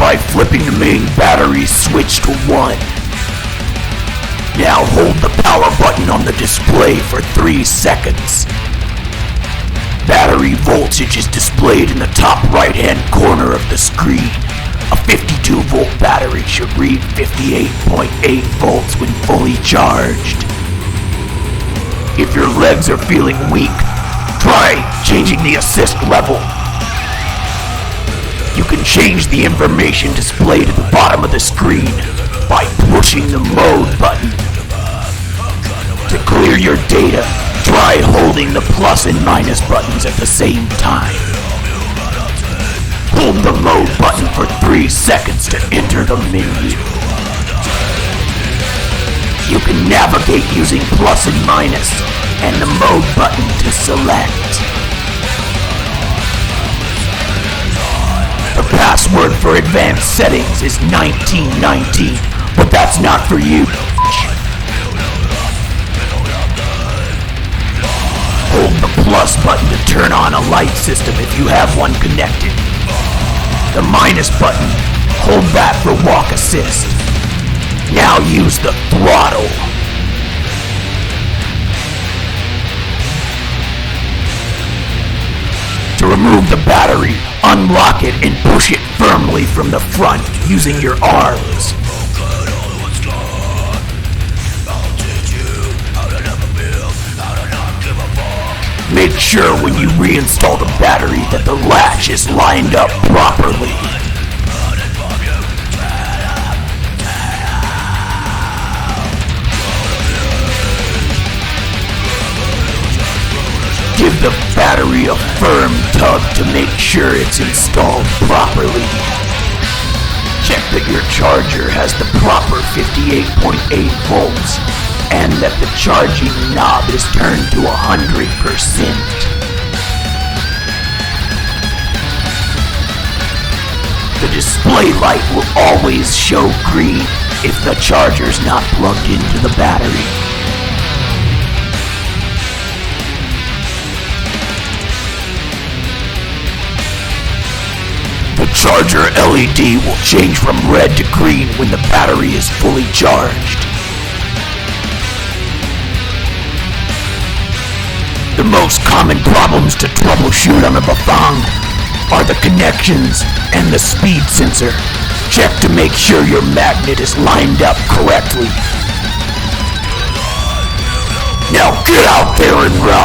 by flipping the main battery switch to 1. Now hold the power button on the display for 3 seconds. Battery voltage is displayed in the top right-hand corner of the screen. A 52-volt battery should read 58.8 volts when fully charged. If your legs are feeling weak, try changing the assist level. You can change the information displayed at the bottom of the screen by pushing the mode button. To clear your data, try holding the plus and minus buttons at the same time. Hold the mode button for 3 seconds to enter the menu. You can navigate using plus and minus and the mode button to select. The password for advanced settings is 1919, but that's not for you. Hold the plus button to turn on a light system if you have one connected. The minus button, hold that for walk assist. Now use the throttle. To remove the battery, unlock it and push it firmly from the front using your arms. Make sure when you reinstall the battery that the latch is lined up properly. Give the battery a firm tug to make sure it's installed properly. Check that your charger has the proper 58.8 volts and that the charging knob is turned to 100%. The display light will always show green if the charger's not plugged into the battery. The charger LED will change from red to green when the battery is fully charged. The most common problems to troubleshoot on a Bafang are the connections and the speed sensor. Check to make sure your magnet is lined up correctly. Now get out there and ride!